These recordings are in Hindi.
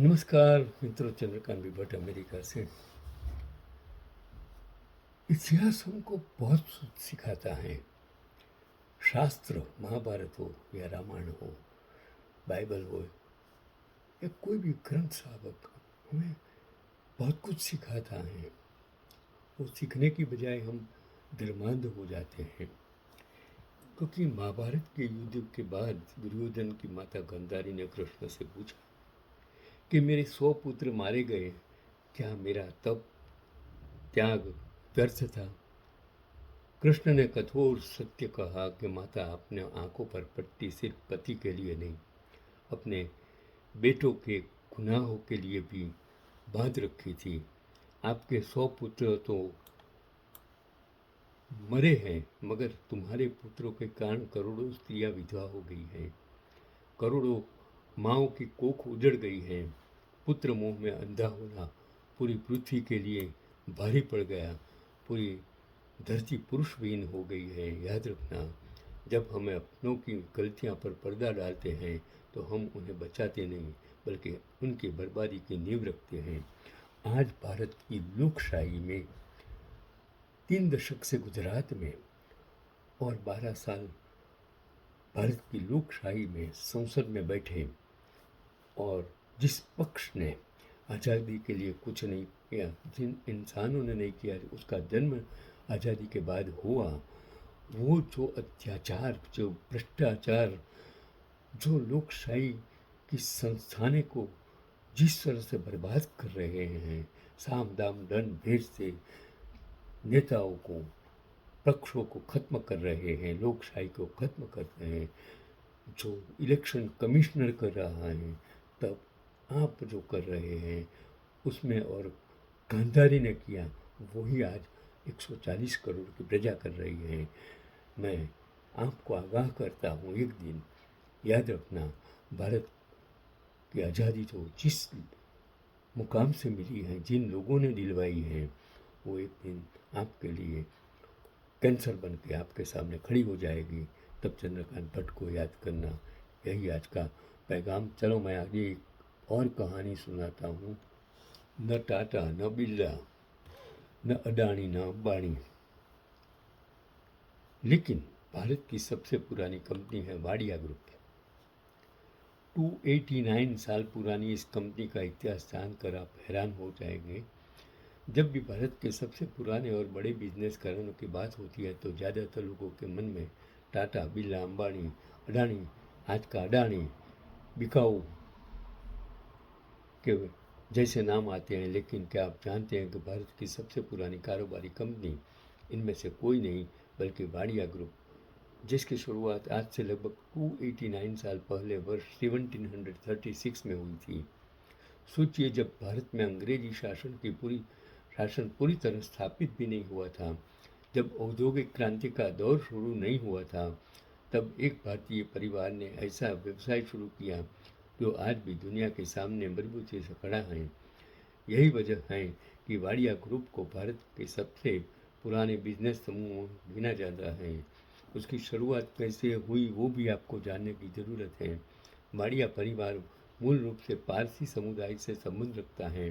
नमस्कार मित्रों, चंद्रकांत भट्ट अमेरिका से। इतिहास हमको बहुत सिखाता है। शास्त्र, महाभारत हो या रामायण हो, बाइबल हो या कोई भी ग्रंथ साहब हमें बहुत कुछ सिखाता है। वो सीखने की बजाय हम धर्मांध हो जाते हैं, क्योंकि महाभारत के युद्ध के बाद दुर्योधन की माता गांधारी ने कृष्ण से पूछा कि मेरे 100 पुत्र मारे गए, क्या मेरा तप त्याग व्यर्थ था? कृष्ण ने कठोर सत्य कहा कि माता, अपने आंखों पर पट्टी सिर्फ पति के लिए नहीं, अपने बेटों के गुनाहों के लिए भी बांध रखी थी। आपके 100 पुत्र तो मरे हैं, मगर तुम्हारे पुत्रों के कारण करोड़ों स्त्रियां विधवा हो गई हैं, करोड़ों माँओं की कोख उजड़ गई है। पुत्र मोह में अंधा होना पूरी पृथ्वी के लिए भारी पड़ गया, पूरी धरती पुरुषविहीन हो गई है। याद रखना, जब हमें अपनों की गलतियां पर पर्दा डालते हैं तो हम उन्हें बचाते नहीं, बल्कि उनकी बर्बादी की नींव रखते हैं। आज भारत की लोकशाही में 3 दशक से गुजरात में और 12 साल भारत की लोकशाही में संसद में बैठे, और जिस पक्ष ने आज़ादी के लिए कुछ नहीं किया, जिन इंसानों ने नहीं किया, उसका जन्म आज़ादी के बाद हुआ, वो जो अत्याचार, जो भ्रष्टाचार, जो लोकशाही की संस्थाने को जिस तरह से बर्बाद कर रहे हैं, साम दाम दंड भेद से नेताओं को, पक्षों को खत्म कर रहे हैं, लोकशाही को खत्म कर रहे हैं, जो इलेक्शन कमिश्नर कर रहा है, तब आप जो कर रहे हैं उसमें, और गांधारी ने किया, वही आज 140 करोड़ की प्रजा कर रही है। मैं आपको आगाह करता हूँ, एक दिन याद रखना, भारत की आज़ादी तो जिस मुकाम से मिली है, जिन लोगों ने दिलवाई है, वो एक दिन आपके लिए कैंसर बन के आपके सामने खड़ी हो जाएगी। तब चंद्रकांत भट्ट को याद करना। यही आज का पैगाम। चलो, मैं आगे एक और कहानी सुनाता हूँ। न टाटा, न बिरला, न अडानी, न अंबानी, लेकिन भारत की सबसे पुरानी कंपनी है वाडिया ग्रुप। 289 साल पुरानी इस कंपनी का इतिहास जानकर आप हैरान हो जाएंगे। जब भी भारत के सबसे पुराने और बड़े बिजनेस घरानों की बात होती है तो ज़्यादातर लोगों के मन में टाटा, बिरला, अंबानी, अडानी, आज का अडानी, बिकाऊ के जैसे नाम आते हैं। लेकिन क्या आप जानते हैं कि भारत की सबसे पुरानी कारोबारी कंपनी इनमें से कोई नहीं, बल्कि वाडिया ग्रुप, जिसकी शुरुआत आज से लगभग 289 साल पहले वर्ष 1736 में हुई थी। सोचिए, जब भारत में अंग्रेजी शासन पूरी तरह स्थापित भी नहीं हुआ था, जब औद्योगिक क्रांति का दौर शुरू नहीं हुआ था, तब एक भारतीय परिवार ने ऐसा व्यवसाय शुरू किया जो आज भी दुनिया के सामने मजबूती से खड़ा है। यही वजह है कि वाडिया ग्रुप को भारत के सबसे पुराने बिजनेस समूह गिना जाता है। उसकी शुरुआत कैसे हुई वो भी आपको जानने की ज़रूरत है। वाडिया परिवार मूल रूप से पारसी समुदाय से संबंध रखता है।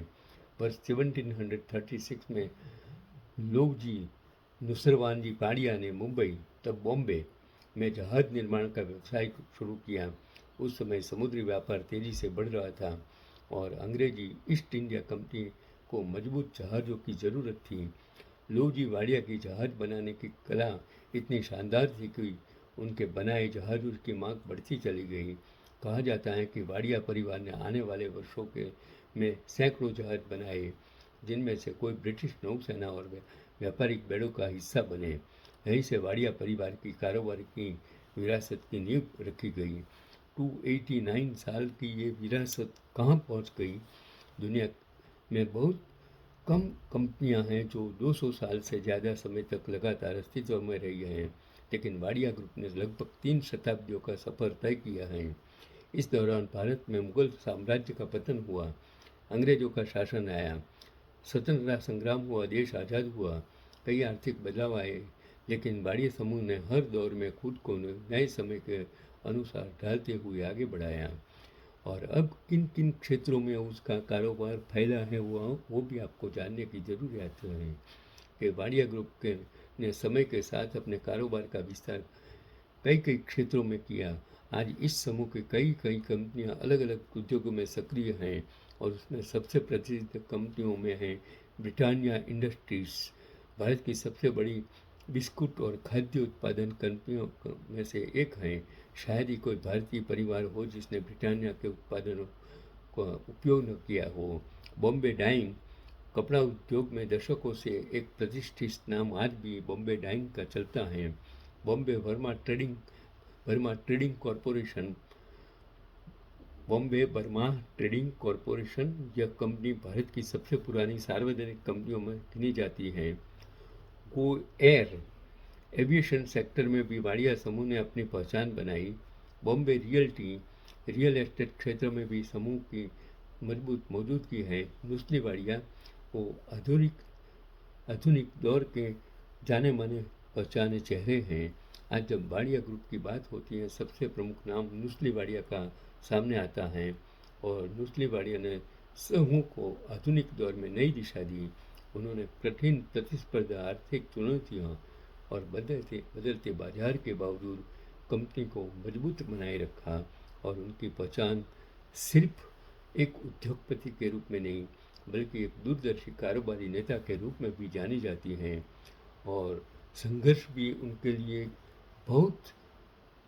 वर्ष 1736 में लोकजी नुसरवान जी पाडिया ने मुंबई, तब बॉम्बे में जहाज निर्माण का व्यवसाय शुरू किया। उस समय समुद्री व्यापार तेजी से बढ़ रहा था और अंग्रेजी ईस्ट इंडिया कंपनी को मजबूत जहाज़ों की ज़रूरत थी। लोजी वाडिया की जहाज़ बनाने की कला इतनी शानदार थी कि उनके बनाए जहाज़ों की मांग बढ़ती चली गई। कहा जाता है कि वाडिया परिवार ने आने वाले वर्षों के में सैकड़ों जहाज़ बनाए, जिनमें से कोई ब्रिटिश नौसेना और व्यापारिक बेड़ों का हिस्सा बने। यहीं से वाडिया परिवार की कारोबार की विरासत की नींव रखी गई। 289 साल की ये विरासत कहाँ पहुँच गई? दुनिया में बहुत कम कंपनियां हैं जो 200 साल से ज़्यादा समय तक लगातार अस्तित्व में रही हैं, लेकिन वाडिया ग्रुप ने लगभग 3 शताब्दियों का सफ़र तय किया है। इस दौरान भारत में मुगल साम्राज्य का पतन हुआ, अंग्रेजों का शासन आया, स्वतंत्रता संग्राम हुआ, देश आज़ाद हुआ, कई आर्थिक बदलाव आए, लेकिन वाडिया समूह ने हर दौर में खुद को नए समय के अनुसार ढालते हुए आगे बढ़ाया। और अब किन किन क्षेत्रों में उसका कारोबार फैला है वो भी आपको जानने की ज़रूरत है कि वाडिया ग्रुप के ने समय के साथ अपने कारोबार का विस्तार कई कई क्षेत्रों में किया। आज इस समूह की कई कई कंपनियां अलग अलग उद्योगों में सक्रिय हैं और उसमें सबसे प्रसिद्ध कंपनियों में है ब्रिटानिया इंडस्ट्रीज, भारत की सबसे बड़ी बिस्कुट और खाद्य उत्पादन कंपनियों में से एक है। शायद ही कोई भारतीय परिवार हो जिसने ब्रिटानिया के उत्पादनों का उपयोग न किया हो। बॉम्बे डाइंग कपड़ा उद्योग में दशकों से एक प्रतिष्ठित नाम आज भी बॉम्बे डाइंग का चलता है। Bombay Burma trading corporation Bombay Burma trading corporation यह कंपनी भारत की सबसे पुरानी सार्वजनिक कंपनियों में गिनी जाती है। गो एयर एविएशन सेक्टर में भी वाडिया समूह ने अपनी पहचान बनाई। बॉम्बे रियल एस्टेट क्षेत्र में भी समूह की मजबूत मौजूदगी है। नुस्ली वाडिया को आधुनिक दौर के जाने माने पहचाने चेहरे हैं। आज जब वाडिया ग्रुप की बात होती है सबसे प्रमुख नाम नुस्ली वाडिया का सामने आता है और नुस्ली वाडिया ने समूह को आधुनिक दौर में नई दिशा दी। उन्होंने कठिन प्रतिस्पर्धा, आर्थिक चुनौतियाँ और बदलते बाजार के बावजूद कंपनी को मजबूत बनाए रखा और उनकी पहचान सिर्फ एक उद्योगपति के रूप में नहीं बल्कि एक दूरदर्शी कारोबारी नेता के रूप में भी जानी जाती हैं। और संघर्ष भी उनके लिए बहुत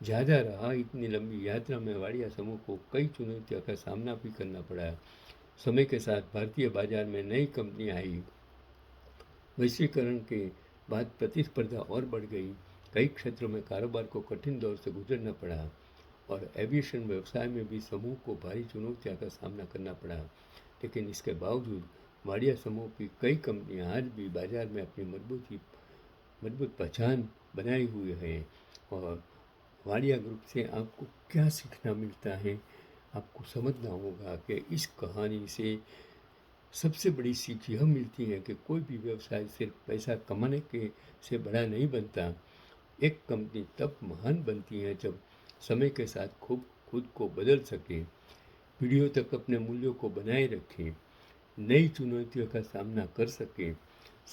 ज़्यादा रहा। इतनी लंबी यात्रा में वाडिया समूह को कई चुनौतियों का सामना भी करना पड़ा। समय के साथ भारतीय बाजार में नई कंपनियां आई, वैश्वीकरण के बाद प्रतिस्पर्धा और बढ़ गई। कई क्षेत्रों में कारोबार को कठिन दौर से गुजरना पड़ा और एविएशन व्यवसाय में भी समूह को भारी चुनौतियों का सामना करना पड़ा। लेकिन इसके बावजूद वाडिया समूह की कई कंपनियां आज भी बाजार में अपनी मजबूत पहचान बनाई हुई है। और वाडिया ग्रुप से आपको क्या सीखना मिलता है, आपको समझना होगा कि इस कहानी से सबसे बड़ी सीख यह मिलती है कि कोई भी व्यवसाय सिर्फ पैसा कमाने के से बड़ा नहीं बनता। एक कंपनी तब महान बनती है जब समय के साथ खुद को बदल सके, पीढ़ियों तक अपने मूल्यों को बनाए रखे, नई चुनौतियों का सामना कर सके,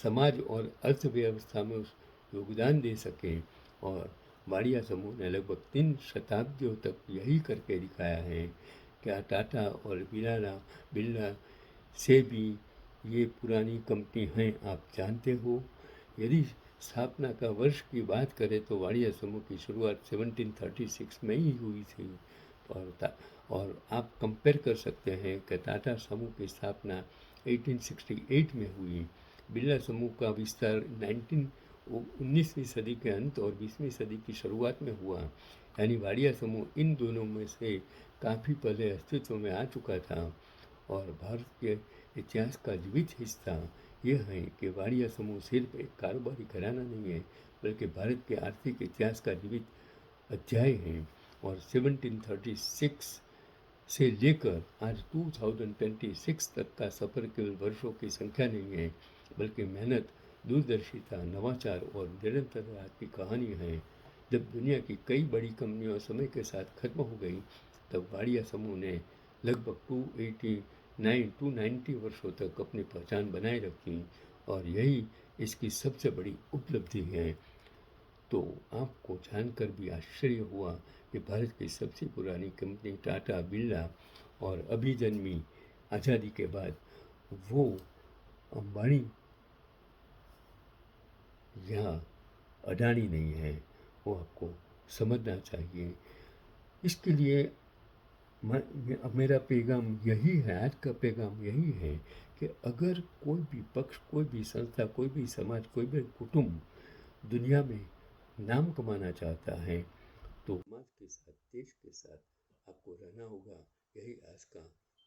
समाज और अर्थव्यवस्था में उस योगदान दे सके। और वाडिया समूह ने लगभग 3 शताब्दियों तक यही करके दिखाया है। क्या टाटा और बिरला से भी ये पुरानी कंपनी हैं, आप जानते हो? यदि स्थापना का वर्ष की बात करें तो वाडिया समूह की शुरुआत 1736 में ही हुई थी। और आप कंपेयर कर सकते हैं कि टाटा समूह की स्थापना 1868 में हुई। बिरला समूह का विस्तार 19वीं सदी के अंत और 20वीं सदी की शुरुआत में हुआ। यानी वाडिया समूह इन दोनों में से काफ़ी पहले अस्तित्व में आ चुका था। और भारत के इतिहास का जीवित हिस्सा यह है कि वाडिया समूह सिर्फ एक कारोबारी घराना नहीं है बल्कि भारत के आर्थिक इतिहास का जीवित अध्याय है। और 1736 से लेकर आज 2026 तक का सफ़र केवल वर्षों की संख्या नहीं है बल्कि मेहनत, दूरदर्शिता, नवाचार और निरंतरता की कहानी है। जब दुनिया की कई बड़ी कंपनियां समय के साथ खत्म हो गई तब वाडिया समूह ने लगभग 290 वर्षों तक अपनी पहचान बनाए रखी और यही इसकी सबसे बड़ी उपलब्धि है। तो आपको जानकर भी आश्चर्य हुआ कि भारत की सबसे पुरानी कंपनी टाटा, बिरला और अभी जन्मी आज़ादी के बाद वो अंबानी या अडानी नहीं है। वो आपको समझना चाहिए। इसके लिए मेरा पैगाम यही है, आज का पैगाम यही है कि अगर कोई भी पक्ष, कोई भी संस्था, कोई भी समाज, कोई भी कुटुंब दुनिया में नाम कमाना चाहता है तो समाज के साथ, देश के साथ आपको रहना होगा। यही आज का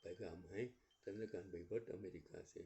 पैगाम है। चंद्रकांत भाई भट्ट, अमेरिका से।